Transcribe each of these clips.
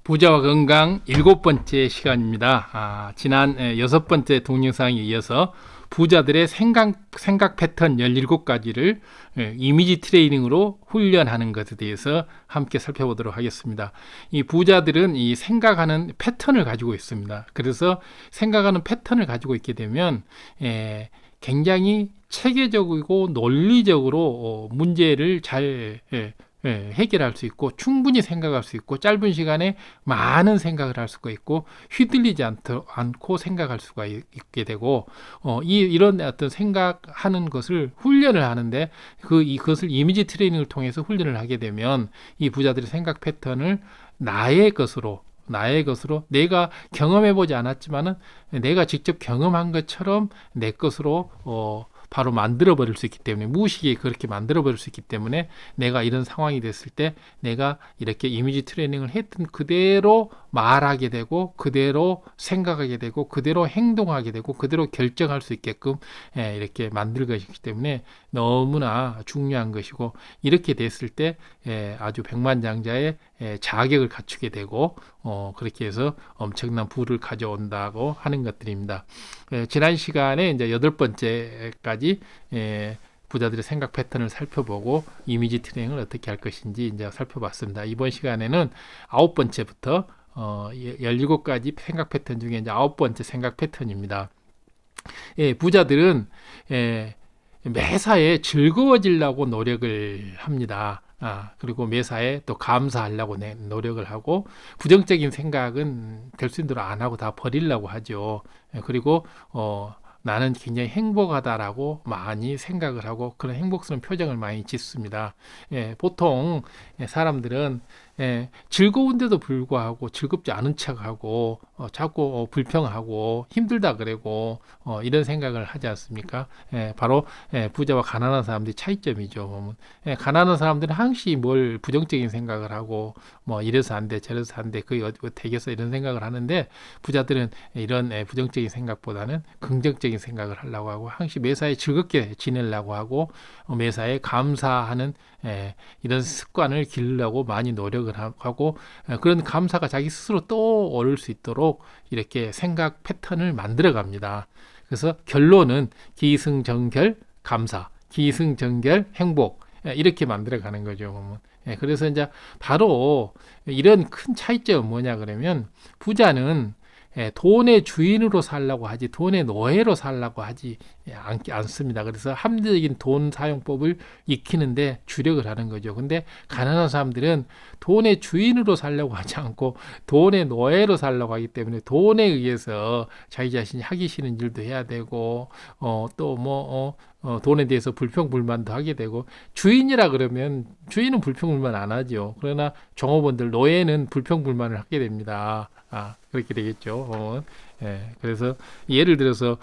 부자와 건강 7번째 시간입니다. 지난 6번째 동영상에 이어서 부자들의 생각 패턴 17가지를 이미지 트레이닝으로 훈련하는 것에 대해서 함께 살펴보도록 하겠습니다. 이 부자들은 이 생각하는 패턴을 가지고 있습니다. 그래서 생각하는 패턴을 가지고 있게 되면 굉장히 체계적이고 논리적으로 문제를 잘 해결할 수 있고 충분히 생각할 수 있고 짧은 시간에 많은 생각을 할 수가 있고 휘둘리지 않고 생각할 수가 있게 되고 이런 어떤 생각하는 것을 훈련을 하는데 이것을 이미지 트레이닝을 통해서 훈련을 하게 되면 이 부자들의 생각 패턴을 나의 것으로 내가 경험해보지 않았지만은 내가 직접 경험한 것처럼 내 것으로 바로 만들어 버릴 수 있기 때문에 무의식에 그렇게 만들어 버릴 수 있기 때문에 내가 이런 상황이 됐을 때 내가 이렇게 이미지 트레이닝을 했던 그대로 말하게 되고 그대로 생각하게 되고 그대로 행동하게 되고 그대로 결정할 수 있게끔 이렇게 만들 것이기 때문에 너무나 중요한 것이고 이렇게 됐을 때 아주 백만장자의 자격을 갖추게 되고 그렇게 해서 엄청난 부를 가져온다고 하는 것들입니다. 지난 시간에 이제 8번째까지 부자들의 생각 패턴을 살펴보고 이미지 트레이닝을 어떻게 할 것인지 이제 살펴봤습니다. 이번 시간에는 9번째부터 17가지 생각 패턴 중에 이제 9번째 생각 패턴입니다. 부자들은 매사에 즐거워지려고 노력을 합니다. 그리고 매사에 또 감사하려고 노력을 하고 부정적인 생각은 될 수 있는 대로 안 하고 다 버리려고 하죠. 그리고 나는 굉장히 행복하다라고 많이 생각을 하고 그런 행복스러운 표정을 많이 짓습니다. 보통 사람들은 즐거운데도 불구하고 즐겁지 않은 척하고 자꾸 불평하고 힘들다 그러고 이런 생각을 하지 않습니까? 바로 부자와 가난한 사람들의 차이점이죠. 가난한 사람들은 항상 뭘 부정적인 생각을 하고 뭐 이래서 안 돼 저래서 안 돼 그게 되겠어 이런 생각을 하는데 부자들은 이런 부정적인 생각보다는 긍정적인 생각을 하려고 하고 항상 매사에 즐겁게 지내려고 하고 매사에 감사하는 이런 습관을 기르려고 많이 노력을 하고 그런 감사가 자기 스스로 떠오를 수 있도록 이렇게 생각 패턴을 만들어 갑니다. 그래서 결론은 기승전결 감사, 기승전결 행복 이렇게 만들어 가는 거죠. 그래서 이제 바로 이런 큰 차이점은 뭐냐 그러면 부자는 돈의 주인으로 살려고 하지 돈의 노예로 살려고 하지 않습니다. 그래서 합리적인 돈 사용법을 익히는데 주력을 하는 거죠. 근데 가난한 사람들은 돈의 주인으로 살려고 하지 않고 돈의 노예로 살려고 하기 때문에 돈에 의해서 자기 자신이 하기 싫은 일도 해야 되고 돈에 대해서 불평불만도 하게 되고 주인이라 그러면 주인은 불평불만 안 하죠. 그러나 종업원들 노예는 불평불만을 하게 됩니다. 그렇게 되겠죠. 그래서 예를 들어서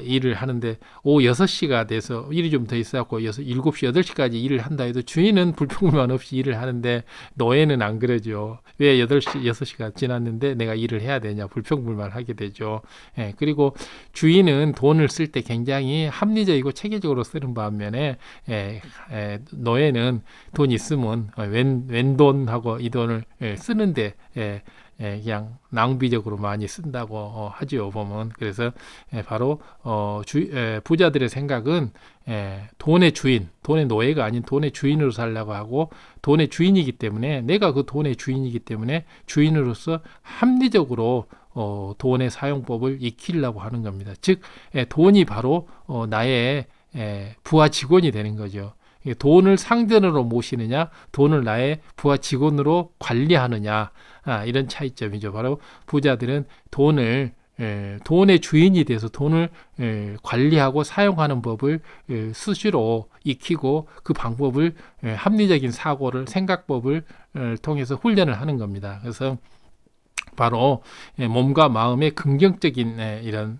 일을 하는데 오후 6시가 돼서 일이 좀 더 있어갖고 7시, 8시까지 일을 한다 해도 주인은 불평불만 없이 일을 하는데 노예는 안 그러죠. 왜 6시가 지났는데 내가 일을 해야 되냐 불평불만 하게 되죠. 그리고 주인은 돈을 쓸 때 굉장히 합리적이고 체계적으로 쓰는 반면에 노예는 돈 있으면 웬 돈하고 이 돈을 쓰는데 그냥 낭비적으로 많이 쓴다고 하죠 보면. 그래서 바로 부자들의 생각은 돈의 주인, 돈의 노예가 아닌 돈의 주인으로 살려고 하고 돈의 주인이기 때문에 내가 그 돈의 주인이기 때문에 주인으로서 합리적으로 돈의 사용법을 익히려고 하는 겁니다. 즉 돈이 바로 나의 부하 직원이 되는 거죠. 돈을 상전으로 모시느냐 돈을 나의 부하 직원으로 관리하느냐 이런 차이점이죠. 바로 부자들은 돈의 주인이 돼서 돈을 관리하고 사용하는 법을 수시로 익히고 그 방법을 합리적인 생각법을 통해서 훈련을 하는 겁니다. 그래서 바로 몸과 마음의 긍정적인 이런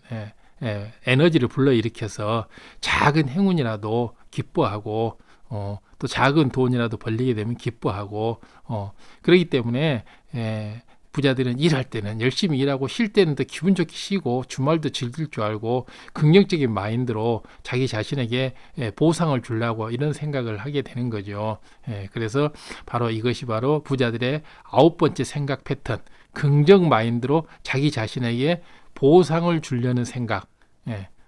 에너지를 불러일으켜서 작은 행운이라도 기뻐하고 또 작은 돈이라도 벌리게 되면 기뻐하고 그렇기 때문에 부자들은 일할 때는 열심히 일하고 쉴 때는 더 기분 좋게 쉬고 주말도 즐길 줄 알고 긍정적인 마인드로 자기 자신에게 보상을 주려고 이런 생각을 하게 되는 거죠. 그래서 바로 이것이 바로 부자들의 9번째 생각 패턴, 긍정 마인드로 자기 자신에게 보상을 주려는 생각,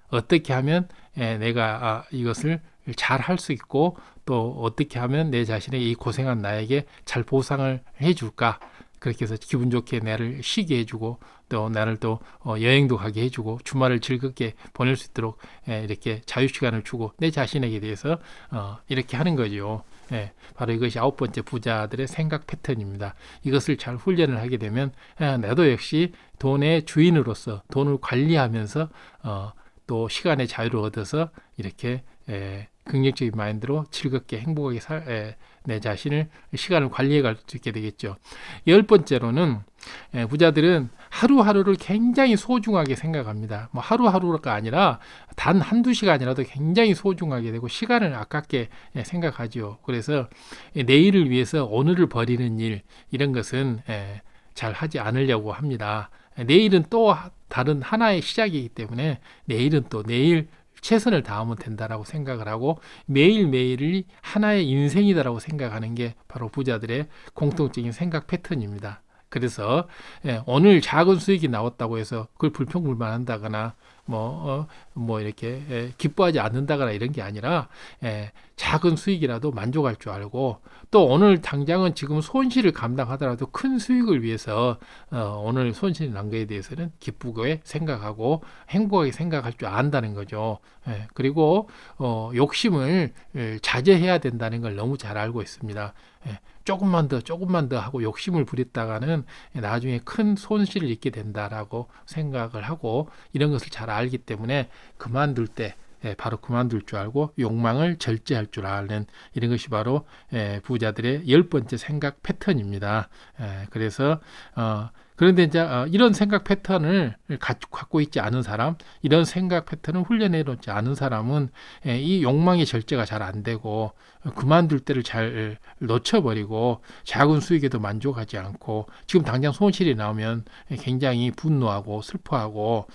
어떻게 하면 내가 이것을 잘 할 수 있고 또 어떻게 하면 내 자신에게 이 고생한 나에게 잘 보상을 해줄까, 그렇게 해서 기분 좋게 나를 쉬게 해주고 또 나를 또 여행도 가게 해주고 주말을 즐겁게 보낼 수 있도록 이렇게 자유시간을 주고 내 자신에게 대해서 이렇게 하는 거죠. 바로 이것이 9번째 부자들의 생각 패턴입니다. 이것을 잘 훈련을 하게 되면 나도 역시 돈의 주인으로서 돈을 관리하면서 또 시간의 자유를 얻어서 이렇게 긍정적인 마인드로 즐겁게 행복하게 내 자신을 시간을 관리해 갈 수 있게 되겠죠. 10번째로는 부자들은 하루하루를 굉장히 소중하게 생각합니다. 뭐 하루하루가 아니라 단 한두 시간이라도 굉장히 소중하게 되고 시간을 아깝게 생각하죠. 그래서 내일을 위해서 오늘을 버리는 일, 이런 것은 잘 하지 않으려고 합니다. 내일은 또 다른 하나의 시작이기 때문에 내일은 또 내일 최선을 다하면 된다라고 생각을 하고 매일매일이 하나의 인생이다라고 생각하는 게 바로 부자들의 공통적인 생각 패턴입니다. 그래서 오늘 작은 수익이 나왔다고 해서 그걸 불평불만한다거나 이렇게 기뻐하지 않는다거나 이런 게 아니라 작은 수익이라도 만족할 줄 알고 또 오늘 당장은 지금 손실을 감당하더라도 큰 수익을 위해서 오늘 손실이 난 거에 대해서는 기쁘게 생각하고 행복하게 생각할 줄 안다는 거죠. 그리고 욕심을 자제해야 된다는 걸 너무 잘 알고 있습니다. 조금만 더 하고 욕심을 부렸다가는 나중에 큰 손실을 입게 된다라고 생각을 하고 이런 것을 잘 알기 때문에 그만둘 때 바로 그만둘 줄 알고 욕망을 절제할 줄 아는 이런 것이 바로 부자들의 10번째 생각 패턴입니다. 그래서 그런데 이제 이런 생각 패턴을 갖고 있지 않은 사람, 이런 생각 패턴을 훈련해 놓지 않은 사람은 이 욕망의 절제가 잘 안 되고 그만둘 때를 잘 놓쳐버리고 작은 수익에도 만족하지 않고 지금 당장 손실이 나오면 굉장히 분노하고 슬퍼하고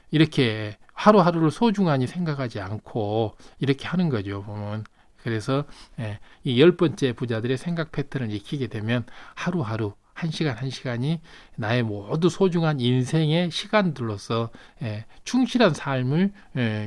이렇게 하루하루를 소중하니 생각하지 않고 이렇게 하는 거죠, 보면. 그래서 이 10번째 부자들의 생각 패턴을 익히게 되면 하루하루 한 시간 한 시간이 나의 모두 소중한 인생의 시간들로서 충실한 삶을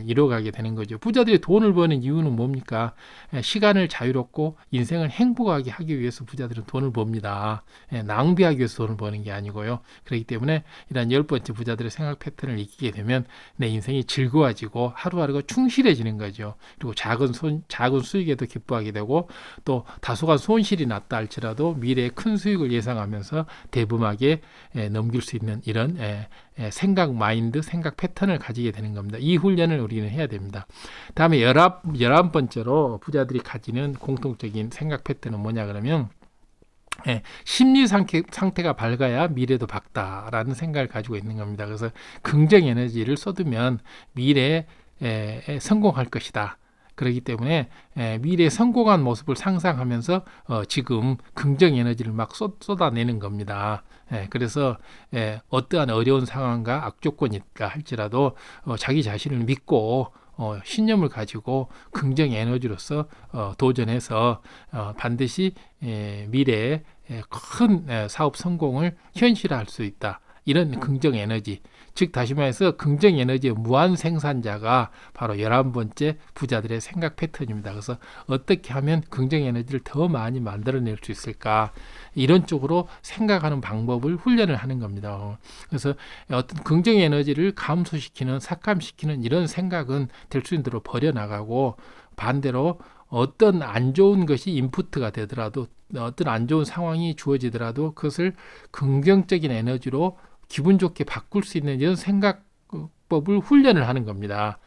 이뤄가게 되는 거죠. 부자들이 돈을 버는 이유는 뭡니까? 시간을 자유롭고 인생을 행복하게 하기 위해서 부자들은 돈을 법니다. 낭비하기 위해서 돈을 버는 게 아니고요. 그렇기 때문에 이런 10번째 부자들의 생각 패턴을 익히게 되면 내 인생이 즐거워지고 하루하루가 충실해지는 거죠. 그리고 작은 수익에도 기뻐하게 되고 또 다소간 손실이 났다 할지라도 미래의 큰 수익을 예상하면서 대범하게 넘길 수 있는 이런 생각 마인드, 생각 패턴을 가지게 되는 겁니다. 이 훈련을 우리는 해야 됩니다. 다음에 11번째로 부자들이 가지는 공통적인 생각 패턴은 뭐냐 그러면 심리 상태가 밝아야 미래도 밝다라는 생각을 가지고 있는 겁니다. 그래서 긍정 에너지를 쏟으면 미래에 성공할 것이다. 그렇기 때문에 미래에 성공한 모습을 상상하면서 지금 긍정 에너지를 막 쏟아내는 겁니다. 그래서 어떠한 어려운 상황과 악조건이 있다 할지라도 자기 자신을 믿고 신념을 가지고 긍정 에너지로서 도전해서 반드시 미래에 큰 사업 성공을 현실화할 수 있다. 이런 긍정 에너지, 즉 다시 말해서 긍정 에너지의 무한 생산자가 바로 11번째 부자들의 생각 패턴입니다. 그래서 어떻게 하면 긍정 에너지를 더 많이 만들어낼 수 있을까, 이런 쪽으로 생각하는 방법을 훈련을 하는 겁니다. 그래서 어떤 긍정 에너지를 감소시키는, 삭감시키는 이런 생각은 될 수 있는 대로 버려나가고 반대로 어떤 안 좋은 것이 인푸트가 되더라도 어떤 안 좋은 상황이 주어지더라도 그것을 긍정적인 에너지로 기분 좋게 바꿀 수 있는 이런 생각법을 훈련을 하는 겁니다.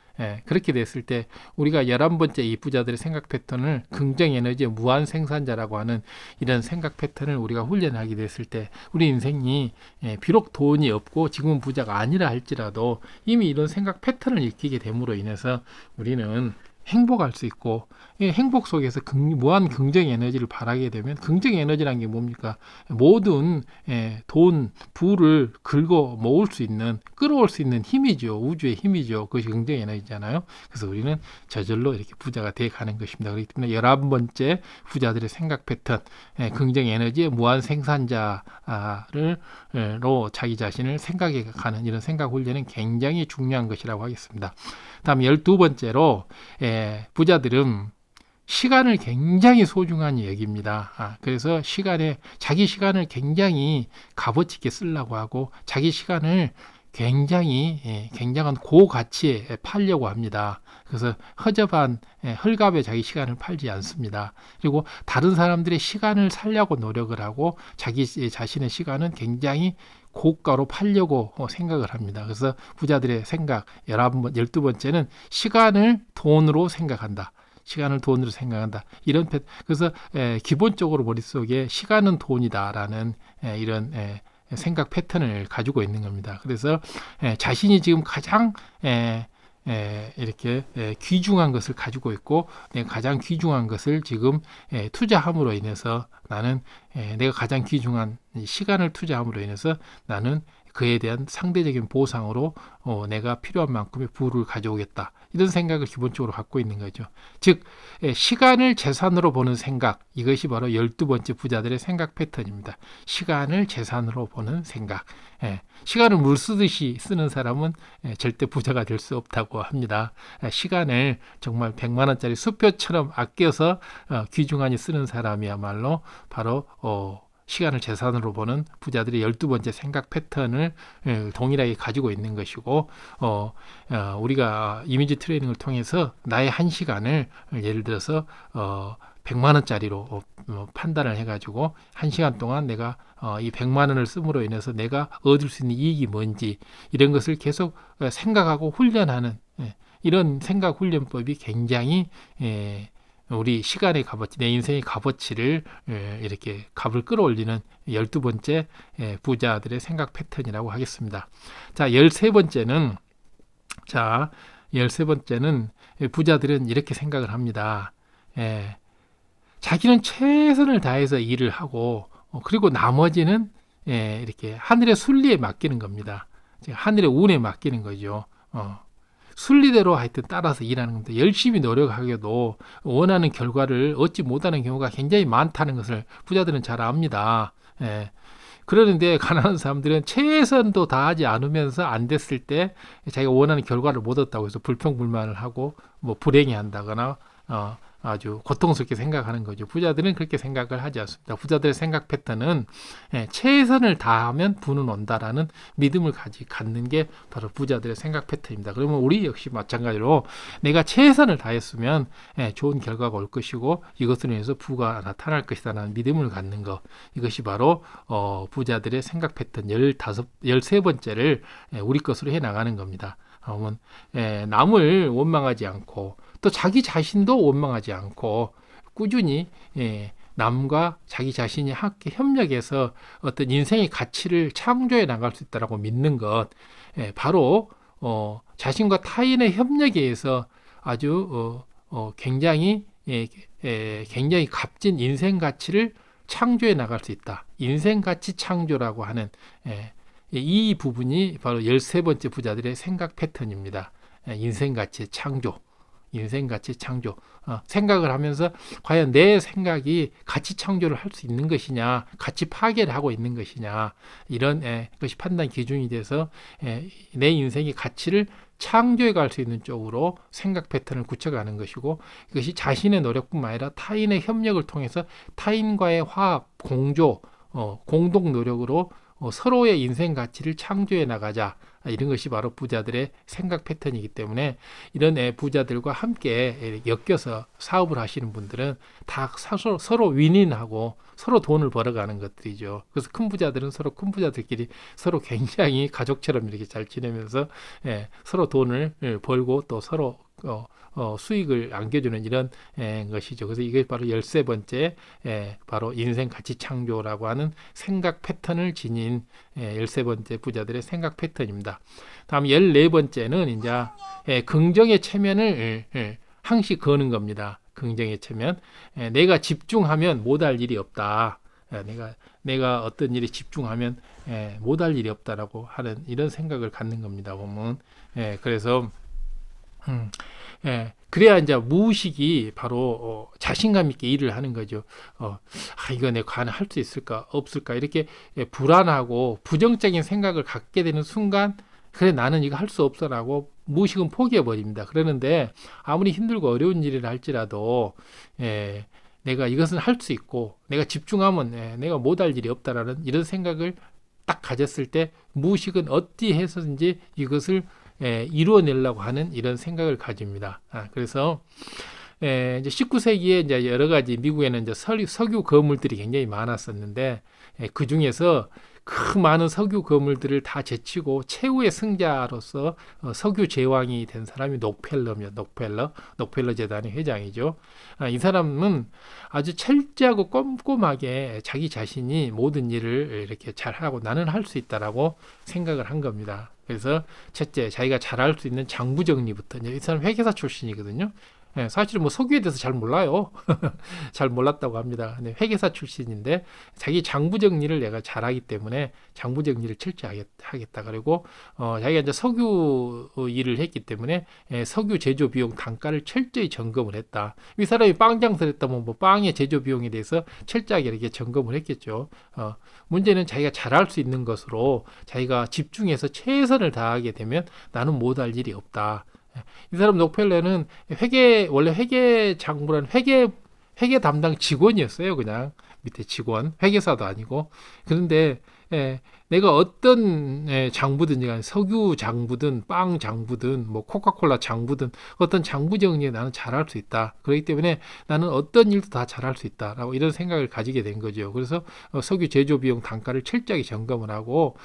그렇게 됐을 때 우리가 11번째 이 부자들의 생각 패턴을 긍정 에너지의 무한 생산자라고 하는 이런 생각 패턴을 우리가 훈련하게 됐을 때 우리 인생이 비록 돈이 없고 지금은 부자가 아니라 할지라도 이미 이런 생각 패턴을 익히게 됨으로 인해서 우리는 행복할 수 있고, 이 행복 속에서 무한 긍정 에너지를 발하게 되면, 긍정 에너지란 게 뭡니까? 모든 돈, 부를 긁어 모을 수 있는, 끌어올 수 있는 힘이죠. 우주의 힘이죠. 그것이 긍정 에너지잖아요. 그래서 우리는 저절로 이렇게 부자가 돼 가는 것입니다. 그렇기 때문에 11번째 부자들의 생각 패턴, 긍정 에너지의 무한 생산자를 로 자기 자신을 생각해 가는 이런 생각 훈련은 굉장히 중요한 것이라고 하겠습니다. 다음 12번째로 부자들은 시간을 굉장히 소중하게 여깁니다. 그래서 자기 시간을 굉장히 값어치 있게 쓰려고 하고 자기 시간을 굉장한 고가치에 팔려고 합니다. 그래서 허접한 헐값에 자기 시간을 팔지 않습니다. 그리고 다른 사람들의 시간을 살려고 노력을 하고 자기 자신의 시간은 굉장히 고가로 팔려고 생각을 합니다. 그래서 부자들의 생각 12번째는 시간을 돈으로 생각한다. 시간을 돈으로 생각한다. 그래서 기본적으로 머릿속에 시간은 돈이다라는 이런 생각 패턴을 가지고 있는 겁니다. 그래서 자신이 지금 가장 이렇게 귀중한 것을 가지고 있고 내가 가장 귀중한 것을 지금 투자함으로 인해서 나는 내가 가장 귀중한 시간을 투자함으로 인해서 나는 그에 대한 상대적인 보상으로 내가 필요한 만큼의 부를 가져오겠다. 이런 생각을 기본적으로 갖고 있는 거죠. 즉 시간을 재산으로 보는 생각, 이것이 바로 12번째 부자들의 생각 패턴입니다. 시간을 재산으로 보는 생각. 시간을 물 쓰듯이 쓰는 사람은 절대 부자가 될 수 없다고 합니다. 시간을 정말 100만 원짜리 수표처럼 아껴서 귀중하게 쓰는 사람이야말로 바로 시간을 재산으로 보는 부자들의 12번째 생각 패턴을 동일하게 가지고 있는 것이고 우리가 이미지 트레이닝을 통해서 나의 한 시간을 예를 들어서 100만 원짜리로 판단을 해가지고 한 시간 동안 내가 이 100만 원을 씀으로 인해서 내가 얻을 수 있는 이익이 뭔지 이런 것을 계속 생각하고 훈련하는 이런 생각 훈련법이 굉장히 우리 시간의 값어치, 내 인생의 값어치를 이렇게 값을 끌어올리는 12번째 부자들의 생각 패턴이라고 하겠습니다. 자, 13번째는 부자들은 이렇게 생각을 합니다. 자기는 최선을 다해서 일을 하고 그리고 나머지는 이렇게 하늘의 순리에 맡기는 겁니다. 하늘의 운에 맡기는 거죠. 순리대로 하여튼 따라서 일하는 겁니다. 열심히 노력하게도 원하는 결과를 얻지 못하는 경우가 굉장히 많다는 것을 부자들은 잘 압니다. 그러는데 가난한 사람들은 최선도 다하지 않으면서 안 됐을 때 자기가 원하는 결과를 못 얻었다고 해서 불평불만을 하고 뭐 불행해 한다거나 아주 고통스럽게 생각하는 거죠. 부자들은 그렇게 생각을 하지 않습니다. 부자들의 생각 패턴은 최선을 다하면 부는 온다라는 믿음을 갖는 게 바로 부자들의 생각 패턴입니다. 그러면 우리 역시 마찬가지로 내가 최선을 다했으면 좋은 결과가 올 것이고 이것으로 인해서 부가 나타날 것이다라는 믿음을 갖는 것, 이것이 바로 부자들의 생각 패턴 13번째를 우리 것으로 해나가는 겁니다. 남을 원망하지 않고 또 자기 자신도 원망하지 않고 꾸준히 남과 자기 자신이 함께 협력해서 어떤 인생의 가치를 창조해 나갈 수 있다고 믿는 것, 바로 자신과 타인의 협력에 의해서 아주 굉장히 값진 인생 가치를 창조해 나갈 수 있다. 인생 가치 창조라고 하는 이 부분이 바로 13번째 부자들의 생각 패턴입니다. 인생 가치 창조. 생각을 하면서 과연 내 생각이 가치 창조를 할 수 있는 것이냐, 가치 파괴를 하고 있는 것이냐, 이런 것이 판단 기준이 돼서 내 인생의 가치를 창조해 갈 수 있는 쪽으로 생각 패턴을 굳혀가는 것이고, 이것이 자신의 노력뿐만 아니라 타인의 협력을 통해서 타인과의 화합, 공조, 공동 노력으로 서로의 인생 가치를 창조해 나가자. 이런 것이 바로 부자들의 생각 패턴이기 때문에 이런 부자들과 함께 엮여서 사업을 하시는 분들은 다 서로 윈윈하고 서로 돈을 벌어가는 것들이죠. 그래서 큰 부자들은 큰 부자들끼리 서로 굉장히 가족처럼 이렇게 잘 지내면서 서로 돈을 벌고 또 서로 수익을 안겨주는 이런 것이죠. 그래서 이게 바로 13번째 바로 인생 가치 창조라고 하는 생각 패턴을 지닌 13번째 부자들의 생각 패턴입니다. 다음 14번째는 이제 긍정의 체면을 항시 거는 겁니다. 긍정의 체면. 내가 집중하면 못할 일이 없다. 내가 어떤 일에 집중하면 못할 일이 없다라고 하는 이런 생각을 갖는 겁니다. 보면 그래서 그래야 이제 무의식이 바로 자신감 있게 일을 하는 거죠. 이거 내가 과연 할 수 있을까 없을까 이렇게 불안하고 부정적인 생각을 갖게 되는 순간 그래 나는 이거 할 수 없어라고 무의식은 포기해 버립니다. 그러는데 아무리 힘들고 어려운 일이라 할지라도 내가 이것은 할 수 있고 내가 집중하면 내가 못할 일이 없다라는 이런 생각을 딱 가졌을 때 무의식은 어찌 해서든지 이것을 이루어내려고 하는 이런 생각을 가집니다. 그래서 이제 19세기에 이제 여러 가지 미국에는 이제 석유 거물들이 굉장히 많았었는데 그 중에서 그 많은 석유 거물들을 다 제치고 최후의 승자로서 석유 제왕이 된 사람이 록펠러 재단의 회장이죠. 이 사람은 아주 철저하고 꼼꼼하게 자기 자신이 모든 일을 이렇게 잘하고 나는 할 수 있다라고 생각을 한 겁니다. 그래서 첫째, 자기가 잘할 수 있는 장부 정리부터. 이 사람 회계사 출신이거든요. 사실은 뭐 석유에 대해서 잘 몰라요. 잘 몰랐다고 합니다. 근데 회계사 출신인데 자기 장부 정리를 내가 잘하기 때문에 장부 정리를 철저히 하겠다. 그리고 자기가 이제 석유 일을 했기 때문에 석유 제조 비용 단가를 철저히 점검을 했다. 이 사람이 빵 장사를 했다면 뭐 빵의 제조 비용에 대해서 철저하게 이렇게 점검을 했겠죠. 문제는 자기가 잘할 수 있는 것으로 자기가 집중해서 최선을 다하게 되면 나는 못할 일이 없다. 이 사람 록펠러는 원래 회계 장부란 회계 담당 직원이었어요. 그냥 밑에 직원, 회계사도 아니고. 그런데 내가 어떤 장부든지 간에 석유 장부든 빵 장부든 뭐 코카콜라 장부든 어떤 장부 정리에 나는 잘할 수 있다. 그렇기 때문에 나는 어떤 일도 다 잘할 수 있다라고 이런 생각을 가지게 된 거죠. 그래서 석유 제조 비용 단가를 철저하게 점검을 하고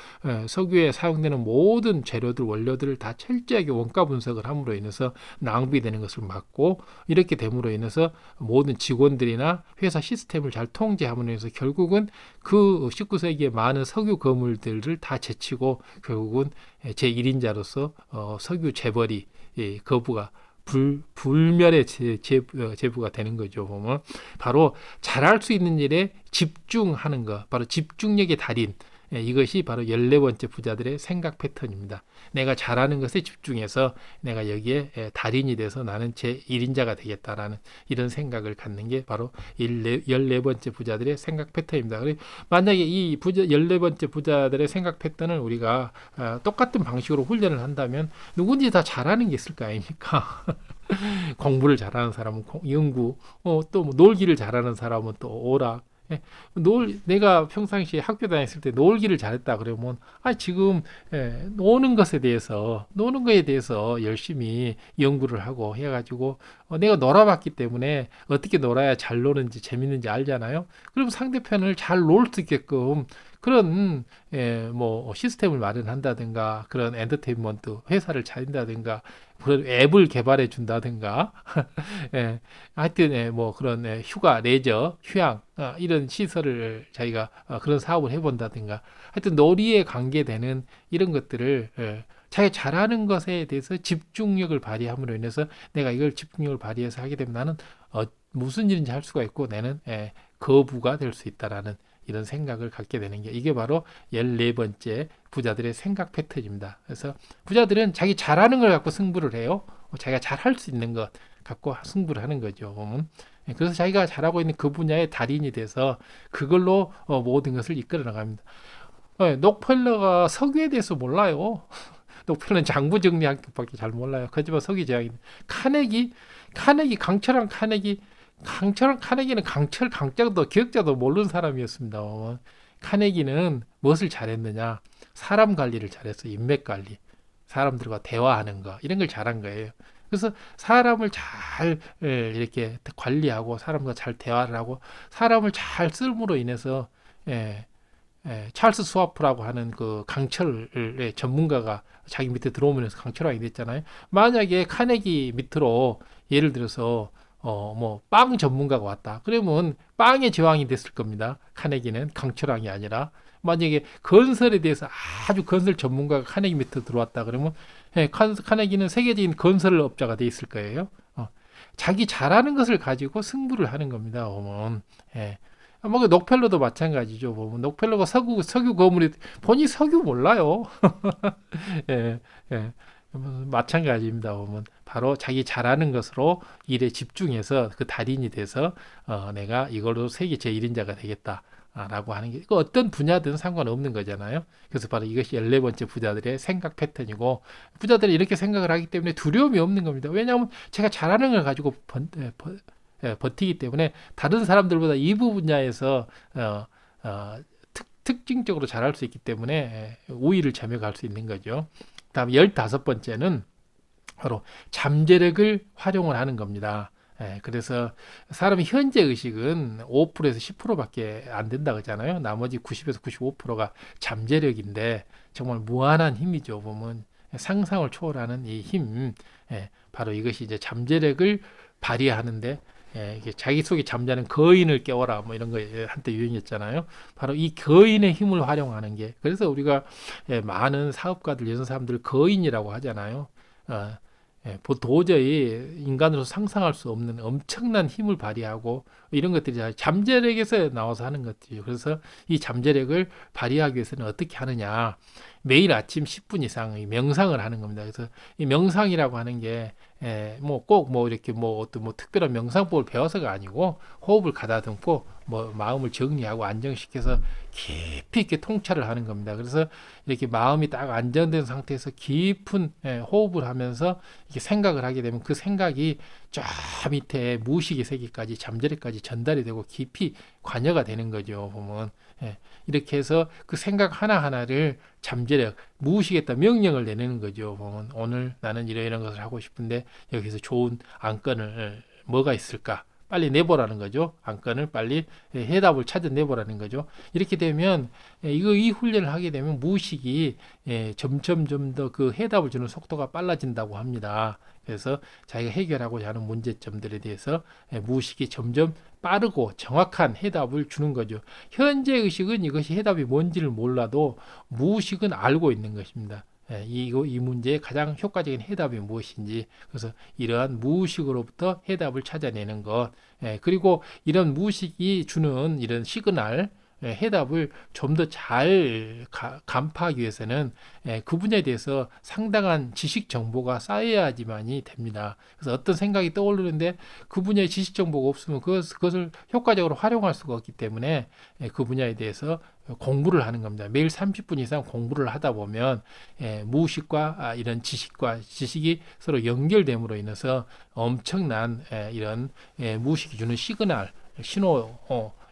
석유에 사용되는 모든 재료들 원료들을 다 철저하게 원가 분석을 함으로 인해서 낭비되는 것을 막고 이렇게 됨으로 인해서 모든 직원들이나 회사 시스템을 잘 통제함으로 인해서 결국은 그 19세기의 많은 석유 거물들을 다 제치고 결국은 제1인자로서 석유 재벌이 거부가 불멸의 제부가 되는 거죠. 보면 바로 잘할 수 있는 일에 집중하는 것, 바로 집중력의 달인. 이것이 바로 14번째 부자들의 생각 패턴입니다. 내가 잘하는 것에 집중해서 내가 여기에 달인이 돼서 나는 제1인자가 되겠다라는 이런 생각을 갖는 게 바로 14번째 부자들의 생각 패턴입니다. 만약에 이 14번째 부자들의 생각 패턴을 우리가 똑같은 방식으로 훈련을 한다면 누군지 다 잘하는 게 있을 거 아닙니까? 공부를 잘하는 사람은 연구, 또 뭐 놀기를 잘하는 사람은 또 오락, 내가 평상시에 학교 다녔을 때 놀기를 잘했다 그러면 지금 노는 거에 대해서 열심히 연구를 하고 해가지고 내가 놀아봤기 때문에 어떻게 놀아야 잘 노는지 재밌는지 알잖아요. 그럼 상대편을 잘 놀 수 있게끔 그런 뭐 시스템을 마련한다든가 그런 엔터테인먼트 회사를 차린다든가 그런 앱을 개발해 준다든가 하여튼 뭐 그런 휴가, 레저, 휴양 이런 시설을 자기가 그런 사업을 해본다든가 하여튼 놀이에 관계되는 이런 것들을 자기가 잘하는 것에 대해서 집중력을 발휘함으로 인해서 내가 이걸 집중력을 발휘해서 하게 되면 나는 무슨 일인지 할 수가 있고 나는 거부가 될 수 있다라는 이런 생각을 갖게 되는 게 이게 바로 14번째 부자들의 생각 패턴입니다. 그래서 부자들은 자기 잘하는 걸 갖고 승부를 해요. 자기가 잘할 수 있는 것 갖고 승부를 하는 거죠. 그래서 자기가 잘하고 있는 그 분야의 달인이 돼서 그걸로 모든 것을 이끌어 나갑니다. 록펠러가 석유에 대해서 몰라요. 록펠러는 장부 정리학밖에 잘 몰라요. 하지만 석유 제왕입니다. 강철한 카네기는 강자도 기억자도 모르는 사람이었습니다. 카네기는 무엇을 잘했느냐? 사람 관리를 잘했어. 인맥 관리. 사람들과 대화하는 거. 이런 걸 잘한 거예요. 그래서 사람을 잘 이렇게 관리하고 사람과 잘 대화를 하고 사람을 잘 쓸므로 인해서 찰스 스와프라고 하는 그 강철의 전문가가 자기 밑에 들어오면서 강철왕이 됐잖아요. 만약에 카네기 밑으로 예를 들어서 뭐 빵 전문가가 왔다. 그러면 빵의 제왕이 됐을 겁니다. 카네기는 강철왕이 아니라 만약에 건설에 대해서 아주 건설 전문가가 카네기 밑에 들어왔다. 그러면 카네기는 세계적인 건설 업자가 돼 있을 거예요. 자기 잘하는 것을 가지고 승부를 하는 겁니다. 보면. 예. 뭐 록펠러도 마찬가지죠. 보면 록펠러가 석유 거물이 본인이 석유 몰라요. 예, 예. 마찬가지입니다. 보면 바로 자기 잘하는 것으로 일에 집중해서 그 달인이 돼서 내가 이걸로 세계 제1인자가 되겠다. 라고 하는 게 어떤 분야든 상관없는 거잖아요. 그래서 바로 이것이 14번째 부자들의 생각 패턴이고, 부자들이 이렇게 생각을 하기 때문에 두려움이 없는 겁니다. 왜냐하면 제가 잘하는 걸 가지고 버티기 때문에 다른 사람들보다 이 분야에서 특징적으로 잘할 수 있기 때문에 우위를 점유할 수 있는 거죠. 다음 15번째는 바로 잠재력을 활용을 하는 겁니다. 그래서 사람의 현재 의식은 5%에서 10%밖에 안 된다고 하잖아요. 나머지 90에서 95%가 잠재력인데 정말 무한한 힘이죠. 보면 상상을 초월하는 이 힘, 바로 이것이 이제 잠재력을 발휘하는데, 이게 자기 속에 잠자는 거인을 깨워라 뭐 이런 거 한때 유행했잖아요. 바로 이 거인의 힘을 활용하는 게, 그래서 우리가 많은 사업가들, 여러 사람들 거인이라고 하잖아요. 도저히 인간으로 상상할 수 없는 엄청난 힘을 발휘하고 이런 것들이 잠재력에서 나와서 하는 것들이에요. 그래서 이 잠재력을 발휘하기 위해서는 어떻게 하느냐? 매일 아침 10분 이상 명상을 하는 겁니다. 그래서 이 명상이라고 하는 게 뭐 꼭 뭐 이렇게 뭐 어떤 뭐 특별한 명상법을 배워서가 아니고, 호흡을 가다듬고 뭐 마음을 정리하고 안정시켜서 깊이 있게 통찰을 하는 겁니다. 그래서 이렇게 마음이 딱 안정된 상태에서 깊은 호흡을 하면서 이렇게 생각을 하게 되면 그 생각이 저 밑에 무의식의 세계까지, 잠재력까지 전달이 되고 깊이 관여가 되는 거죠. 보면 이렇게 해서 그 생각 하나하나를 잠재력, 무의식에다 명령을 내리는 거죠. 보면 오늘 나는 이런 것을 하고 싶은데 여기서 좋은 안건을 뭐가 있을까? 빨리 내보라는 거죠. 안건을 빨리 해답을 찾아내보라는 거죠. 이렇게 되면 이 훈련을 하게 되면 무의식이 점점 더 그 해답을 주는 속도가 빨라진다고 합니다. 그래서 자기가 해결하고자 하는 문제점들에 대해서 무의식이 점점 빠르고 정확한 해답을 주는 거죠. 현재 의식은 이것이 해답이 뭔지를 몰라도 무의식은 알고 있는 것입니다. 이 문제의 가장 효과적인 해답이 무엇인지, 그래서 이러한 무의식으로부터 해답을 찾아내는 것, 그리고 이런 무의식이 주는 이런 시그널, 해답을 좀 더 잘 간파하기 위해서는 그 분야에 대해서 상당한 지식 정보가 쌓여야지만이 됩니다. 그래서 어떤 생각이 떠오르는데 그 분야의 지식 정보가 없으면 그것을 효과적으로 활용할 수가 없기 때문에 그 분야에 대해서 공부를 하는 겁니다. 매일 30분 이상 공부를 하다 보면 무의식과 이런 지식이 서로 연결됨으로 인해서 엄청난 이런 무의식이 주는 시그널, 신호,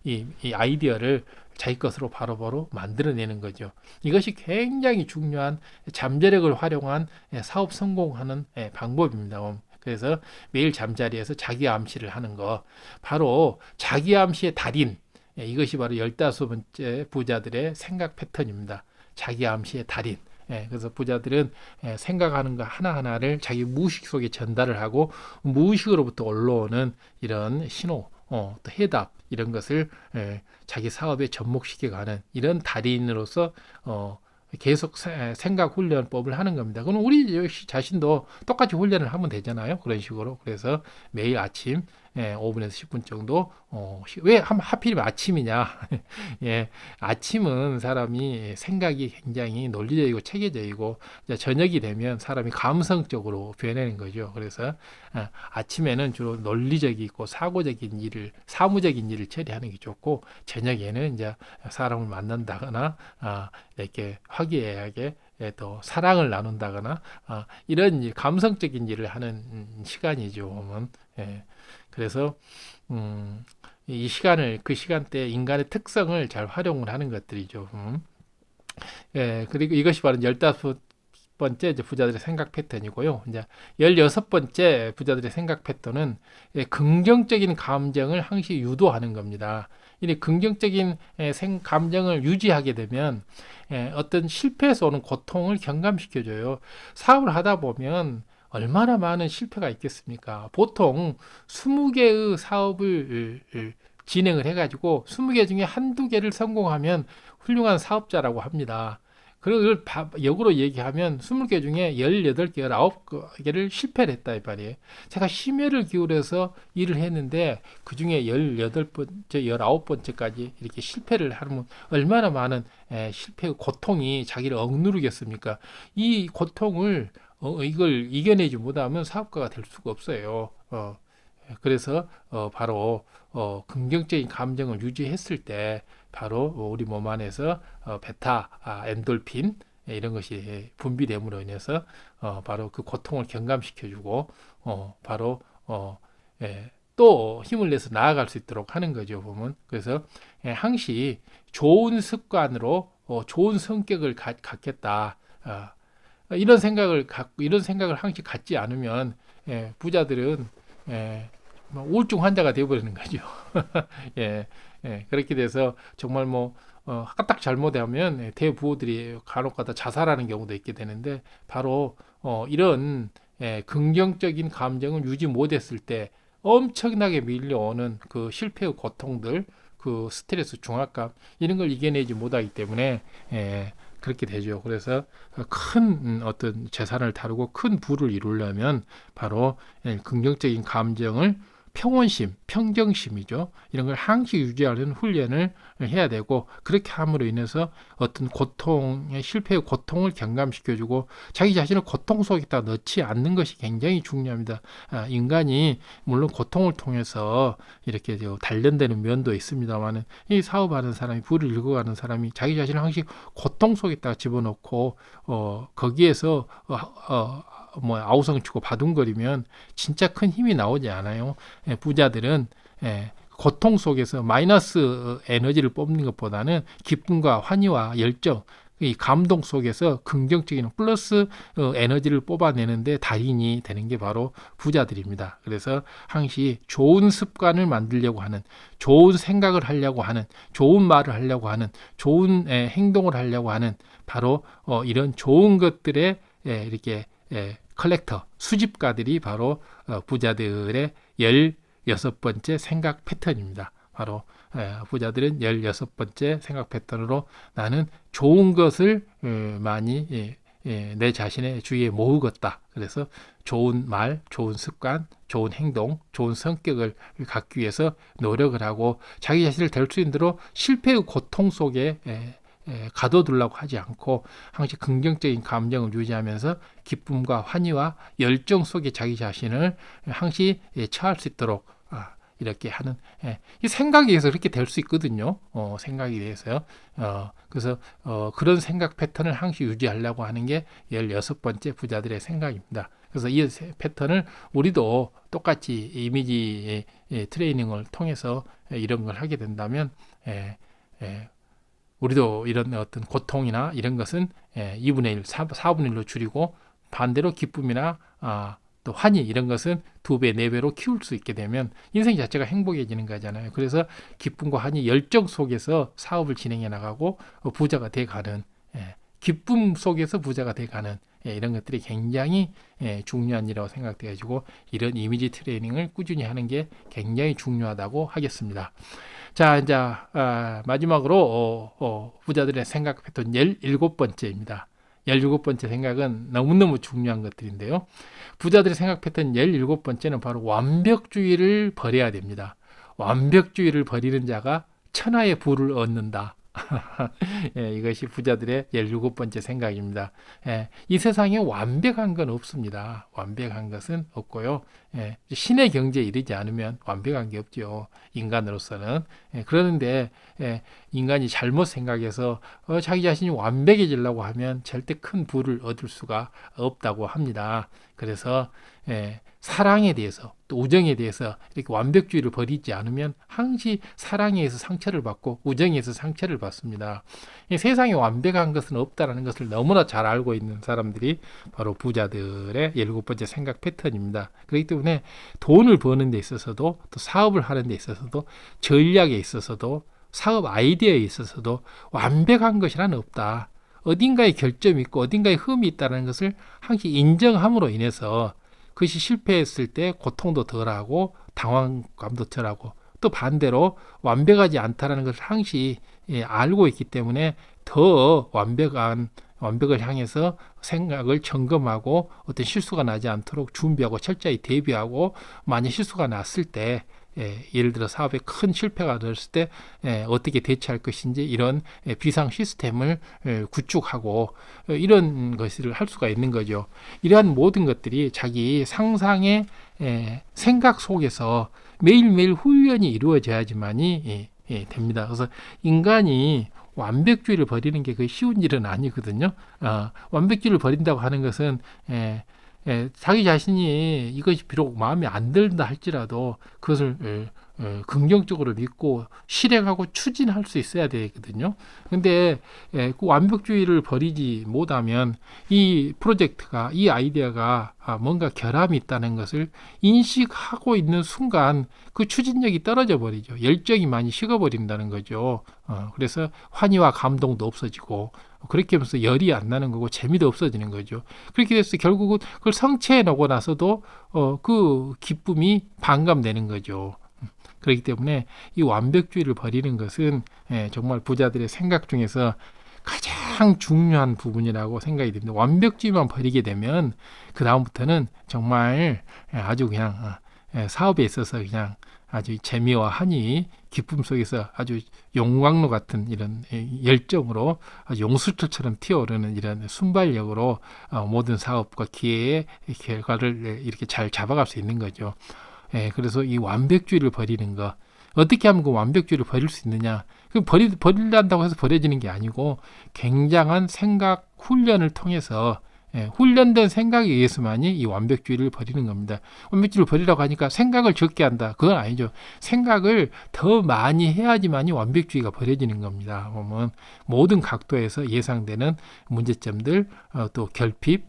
이 아이디어를 자기 것으로 바로바로 만들어내는 거죠. 이것이 굉장히 중요한 잠재력을 활용한 사업 성공하는 방법입니다. 그래서 매일 잠자리에서 자기 암시를 하는 거, 바로 자기 암시의 달인, 이것이 바로 15번째 부자들의 생각 패턴입니다. 자기 암시의 달인. 그래서 부자들은 생각하는 거 하나하나를 자기 무의식 속에 전달을 하고, 무의식으로부터 올라오는 이런 신호, 또 해답, 이런 것을 자기 사업에 접목시켜가는 이런 달인으로서 계속 생각 훈련법을 하는 겁니다. 그럼 우리 자신도 똑같이 훈련을 하면 되잖아요. 그런 식으로. 그래서 매일 아침 5분에서 10분 정도, 왜 하필이면 아침이냐? 아침은 사람이 생각이 굉장히 논리적이고 체계적이고, 저녁이 되면 사람이 감성적으로 변하는 거죠. 그래서 아침에는 주로 논리적이고 사고적인 일을, 사무적인 일을 처리하는 게 좋고, 저녁에는 이제 사람을 만난다거나 이렇게 화기애애하게 또 사랑을 나눈다거나 이런 감성적인 일을 하는 시간이죠. 보면. 그래서 이 시간을, 그 시간대 인간의 특성을 잘 활용을 하는 것들이죠. 그리고 이것이 바로 15번째 부자들의 생각 패턴이고요. 이제 16번째 부자들의 생각 패턴은 긍정적인 감정을 항시 유도하는 겁니다. 이 긍정적인 감정을 유지하게 되면 어떤 실패에서 오는 고통을 경감시켜줘요. 사업을 하다 보면 얼마나 많은 실패가 있겠습니까? 보통 20개의 사업을 진행을 해가지고 20개 중에 한두 개를 성공하면 훌륭한 사업자라고 합니다. 그걸 역으로 얘기하면 20개 중에 18개, 19개를 실패를 했다 이 말이에요. 제가 심혈을 기울여서 일을 했는데 그 중에 18번째, 19번째까지 이렇게 실패를 하면 얼마나 많은 실패의 고통이 자기를 억누르겠습니까? 이 고통을 이걸 이겨내지 못하면 사업가가 될 수가 없어요. 그래서 바로 긍정적인 감정을 유지했을 때 바로 우리 몸 안에서 베타, 엔돌핀 이런 것이 분비됨으로 인해서 바로 그 고통을 경감시켜주고 바로 또 힘을 내서 나아갈 수 있도록 하는 거죠, 보면. 그래서 항시 좋은 습관으로 좋은 성격을 갖겠다. 이런 생각을 항시 갖지 않으면 부자들은 우울증 환자가 되어버리는 거죠. 그렇게 돼서 정말 딱 잘못하면 대부호들이 간혹가다 자살하는 경우도 있게 되는데 바로 이런 긍정적인 감정을 유지 못했을 때 엄청나게 밀려오는 그 실패의 고통들, 그 스트레스, 중압감 이런 걸 이겨내지 못하기 때문에 그렇게 되죠. 그래서 큰 어떤 재산을 다루고 큰 부를 이루려면 바로 긍정적인 감정을 평온심, 평정심이죠. 이런 걸 항시 유지하는 훈련을 해야 되고 그렇게 함으로 인해서 어떤 고통의 실패의 고통을 경감시켜주고 자기 자신을 고통 속에다 넣지 않는 것이 굉장히 중요합니다. 인간이 물론 고통을 통해서 이렇게 단련되는 면도 있습니다만은 이 사업하는 사람이 부를 읽어가는 사람이 자기 자신을 항시 고통 속에다 집어넣고 거기에서 아우성치고 바둥거리면 진짜 큰 힘이 나오지 않아요. 부자들은 고통 속에서 마이너스 에너지를 뽑는 것보다는 기쁨과 환희와 열정, 이 감동 속에서 긍정적인 플러스 에너지를 뽑아내는데 달인이 되는 게 바로 부자들입니다. 그래서 항시 좋은 습관을 만들려고 하는, 좋은 생각을 하려고 하는, 좋은 말을 하려고 하는, 좋은 행동을 하려고 하는 바로 이런 좋은 것들에 이렇게 컬렉터, 수집가들이 바로 부자들의 16번째 생각 패턴입니다. 바로 부자들은 16번째 생각 패턴으로 나는 좋은 것을 많이 내 자신의 주위에 모으겠다. 그래서 좋은 말, 좋은 습관, 좋은 행동, 좋은 성격을 갖기 위해서 노력을 하고 자기 자신을 될 수 있는 대로 실패의 고통 속에 가둬두려고 하지 않고 항상 긍정적인 감정을 유지하면서 기쁨과 환희와 열정 속에 자기 자신을 항상 처할 수 있도록 이렇게 하는 이 생각에 의해서 그렇게 될 수 있거든요. 생각에 대해서요. 그래서 그런 생각 패턴을 항상 유지하려고 하는 게 16번째 부자들의 생각입니다. 그래서 이 패턴을 우리도 똑같이 이미지 트레이닝을 통해서 이런 걸 하게 된다면 우리도 이런 어떤 고통이나 이런 것은 2분의 1, 4분의 1로 줄이고 반대로 기쁨이나 또 환희 이런 것은 2배, 4배로 키울 수 있게 되면 인생 자체가 행복해지는 거잖아요. 그래서 기쁨과 환희, 열정 속에서 사업을 진행해 나가고 부자가 돼가는 기쁨 속에서 부자가 돼가는 이런 것들이 굉장히 중요한 일이라고 생각돼가지고 이런 이미지 트레이닝을 꾸준히 하는 게 굉장히 중요하다고 하겠습니다. 자, 이제 마지막으로 부자들의 생각 패턴 17번째입니다. 17번째 생각은 너무너무 중요한 것들인데요. 부자들의 생각 패턴 17번째는 바로 완벽주의를 버려야 됩니다. 완벽주의를 버리는 자가 천하의 부를 얻는다. 이것이 부자들의 17번째 생각입니다. 이 세상에 완벽한 건 없습니다. 완벽한 것은 없고요. 신의 경지에 이르지 않으면 완벽한 게 없죠. 인간으로서는. 그러는데 인간이 잘못 생각해서 자기 자신이 완벽해지려고 하면 절대 큰 부를 얻을 수가 없다고 합니다. 그래서 사랑에 대해서 또 우정에 대해서 이렇게 완벽주의를 버리지 않으면 항시 사랑에 의해서 상처를 받고 우정에 의해서 상처를 받습니다. 세상에 완벽한 것은 없다는 것을 너무나 잘 알고 있는 사람들이 바로 부자들의 17번째 생각 패턴입니다. 그렇기 때문에 돈을 버는 데 있어서도 또 사업을 하는 데 있어서도 전략에 있어서도 사업 아이디어에 있어서도 완벽한 것이란 없다. 어딘가에 결점이 있고 어딘가에 흠이 있다는 것을 항상 인정함으로 인해서 그것이 실패했을 때 고통도 덜하고 당황감도 덜하고 또 반대로 완벽하지 않다는 것을 항시 알고 있기 때문에 더 완벽한 완벽을 향해서 생각을 점검하고 어떤 실수가 나지 않도록 준비하고 철저히 대비하고 만약 실수가 났을 때 예를 들어 사업에 큰 실패가 났을 때 어떻게 대처할 것인지 이런 비상 시스템을 구축하고 이런 것을 할 수가 있는 거죠. 이러한 모든 것들이 자기 상상의 생각 속에서 매일매일 훈련이 이루어져야지만이 됩니다. 그래서 인간이 완벽주의를 버리는 게 거의 쉬운 일은 아니거든요. 완벽주의를 버린다고 하는 것은 자기 자신이 이것이 비록 마음에 안 든다 할지라도 그것을 긍정적으로 믿고 실행하고 추진할 수 있어야 되거든요. 근데 그 완벽주의를 버리지 못하면 이 프로젝트가, 이 아이디어가 뭔가 결함이 있다는 것을 인식하고 있는 순간 그 추진력이 떨어져 버리죠. 열정이 많이 식어버린다는 거죠. 그래서 환희와 감동도 없어지고 그렇게 하면서 열이 안 나는 거고 재미도 없어지는 거죠. 그렇게 돼서 결국은 그걸 성취해 놓고 나서도 그 기쁨이 반감되는 거죠. 그렇기 때문에 이 완벽주의를 버리는 것은 정말 부자들의 생각 중에서 가장 중요한 부분이라고 생각이 듭니다. 완벽주의만 버리게 되면 그 다음부터는 정말 아주 그냥 사업에 있어서 그냥 아주 재미와 한이 기쁨 속에서 아주 용광로 같은 이런 열정으로 아주 용수철처럼 튀어오르는 이런 순발력으로 모든 사업과 기회의 결과를 이렇게 잘 잡아갈 수 있는 거죠. 그래서 이 완벽주의를 버리는 거, 어떻게 하면 그 완벽주의를 버릴 수 있느냐? 버리려한다고 해서 버려지는 게 아니고 굉장한 생각 훈련을 통해서 훈련된 생각에 의해서만이 이 완벽주의를 버리는 겁니다. 완벽주의를 버리라고 하니까 생각을 적게 한다. 그건 아니죠. 생각을 더 많이 해야지만이 완벽주의가 버려지는 겁니다. 보면 모든 각도에서 예상되는 문제점들, 또 결핍,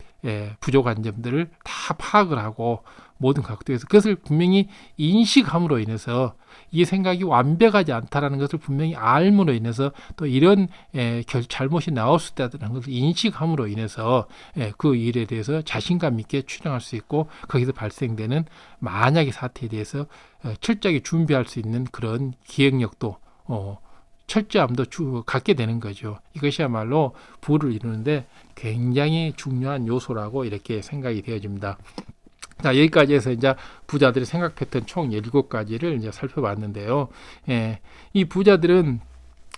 부족한 점들을 다 파악을 하고 모든 각도에서 그것을 분명히 인식함으로 인해서 이 생각이 완벽하지 않다라는 것을 분명히 알므로 인해서 또 이런 잘못이 나올 수 있다는 것을 인식함으로 인해서 그 일에 대해서 자신감 있게 추정할 수 있고 거기서 발생되는 만약의 사태에 대해서 철저하게 준비할 수 있는 그런 기획력도 철저함도 갖게 되는 거죠. 이것이야말로 부를 이루는데 굉장히 중요한 요소라고 이렇게 생각이 되어집니다. 자, 여기까지 해서 이제 부자들의 생각 패턴 총 17가지를 이제 살펴봤는데요. 이 부자들은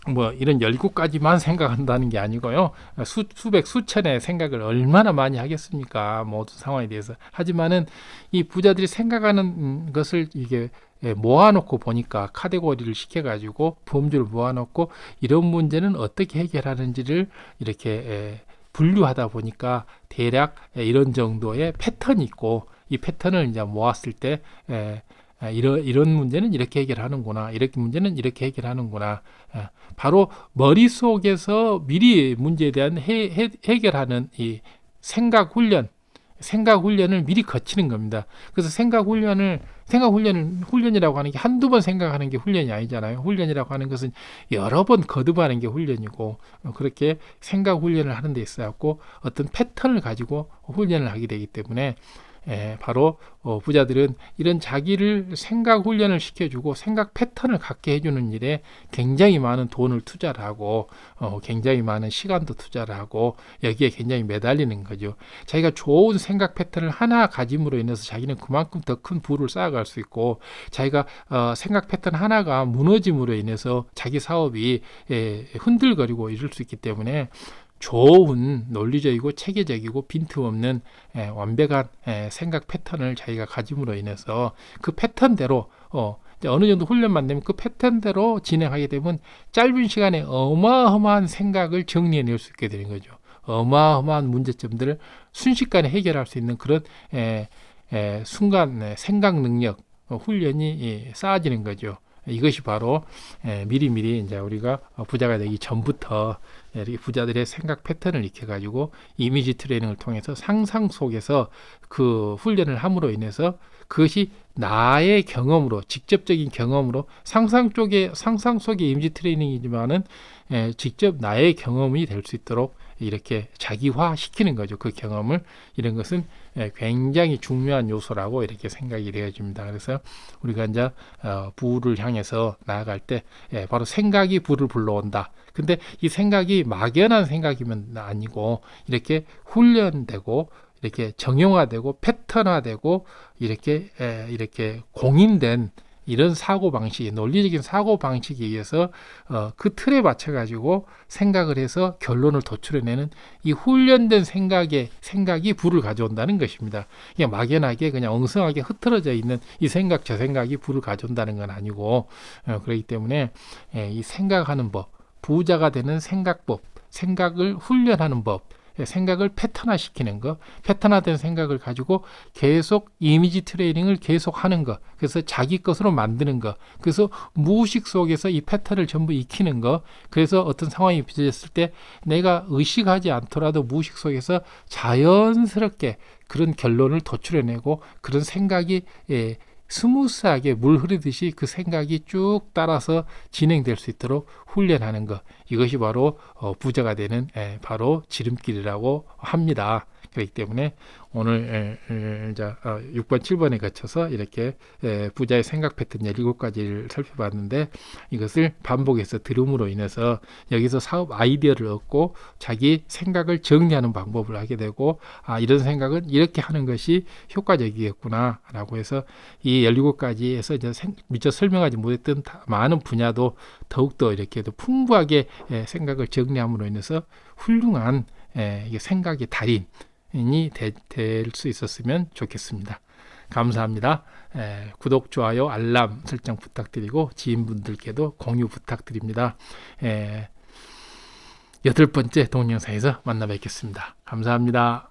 뭐 이런 17가지만 생각한다는 게 아니고요. 수백 수천의 생각을 얼마나 많이 하겠습니까? 모든 상황에 대해서. 하지만은 이 부자들이 생각하는 것을 이게 모아놓고 보니까 카테고리를 시켜가지고 범주를 모아놓고 이런 문제는 어떻게 해결하는지를 이렇게 분류하다 보니까 대략 이런 정도의 패턴이 있고 이 패턴을 이제 모았을 때 이런 문제는 이렇게 해결하는구나, 이렇게 문제는 이렇게 해결하는구나. 바로 머릿속에서 미리 문제에 대한 해결하는 이 생각 훈련을 미리 거치는 겁니다. 그래서 훈련이라고 하는 게 한두 번 생각하는 게 훈련이 아니잖아요. 훈련이라고 하는 것은 여러 번 거듭하는 게 훈련이고 그렇게 생각 훈련을 하는 데 있어갖고 어떤 패턴을 가지고 훈련을 하게 되기 때문에 바로 부자들은 이런 자기를 생각 훈련을 시켜주고 생각 패턴을 갖게 해주는 일에 굉장히 많은 돈을 투자를 하고 굉장히 많은 시간도 투자를 하고 여기에 굉장히 매달리는 거죠. 자기가 좋은 생각 패턴을 하나 가짐으로 인해서 자기는 그만큼 더 큰 부를 쌓아갈 수 있고 자기가 생각 패턴 하나가 무너짐으로 인해서 자기 사업이 흔들거리고 이럴 수 있기 때문에 좋은 논리적이고 체계적이고 빈틈없는 완벽한 생각 패턴을 자기가 가짐으로 인해서 그 패턴대로 어느 정도 훈련만 되면 그 패턴대로 진행하게 되면 짧은 시간에 어마어마한 생각을 정리해낼 수 있게 되는 거죠. 어마어마한 문제점들을 순식간에 해결할 수 있는 그런 순간 생각 능력 훈련이 쌓아지는 거죠. 이것이 바로 미리미리 이제 우리가 부자가 되기 전부터 이렇게 부자들의 생각 패턴을 익혀가지고 이미지 트레이닝을 통해서 상상 속에서 그 훈련을 함으로 인해서 그것이 나의 경험으로 직접적인 경험으로 상상 속의 이미지 트레이닝이지만은 직접 나의 경험이 될 수 있도록 이렇게 자기화 시키는 거죠. 그 경험을. 이런 것은 굉장히 중요한 요소라고 이렇게 생각이 되어집니다. 그래서 우리가 이제 부를 향해서 나아갈 때 바로 생각이 부를 불러온다. 근데 이 생각이 막연한 생각이면 아니고 이렇게 훈련되고 이렇게 정형화되고 패턴화되고 이렇게 공인된 이런 사고 방식, 논리적인 사고 방식에 의해서 그 틀에 맞춰 가지고 생각을 해서 결론을 도출해내는 이 훈련된 생각이 부를 가져온다는 것입니다. 그냥 막연하게 그냥 엉성하게 흐트러져 있는 이 생각 저 생각이 부를 가져온다는 건 아니고 그렇기 때문에 이 생각하는 법, 부자가 되는 생각법, 생각을 훈련하는 법, 생각을 패턴화시키는 거, 패턴화된 생각을 가지고 계속 이미지 트레이닝을 계속 하는 거, 그래서 자기 것으로 만드는 거, 그래서 무의식 속에서 이 패턴을 전부 익히는 거, 그래서 어떤 상황이 빚어졌을 때 내가 의식하지 않더라도 무의식 속에서 자연스럽게 그런 결론을 도출해내고 그런 생각이 스무스하게 물 흐르듯이 그 생각이 쭉 따라서 진행될 수 있도록 훈련하는 것, 이것이 바로 부자가 되는 바로 지름길이라고 합니다. 그렇기 때문에 오늘 6번, 7번에 거쳐서 이렇게 부자의 생각 패턴 17가지를 살펴봤는데 이것을 반복해서 들음으로 인해서 여기서 사업 아이디어를 얻고 자기 생각을 정리하는 방법을 하게 되고 이런 생각은 이렇게 하는 것이 효과적이겠구나 라고 해서 이 17가지에서 미처 설명하지 못했던 많은 분야도 더욱더 이렇게 풍부하게 생각을 정리함으로 인해서 훌륭한 생각의 달인이 될 수 있었으면 좋겠습니다. 감사합니다. 구독, 좋아요, 알람 설정 부탁드리고 지인분들께도 공유 부탁드립니다. 8번째 동영상에서 만나 뵙겠습니다. 감사합니다.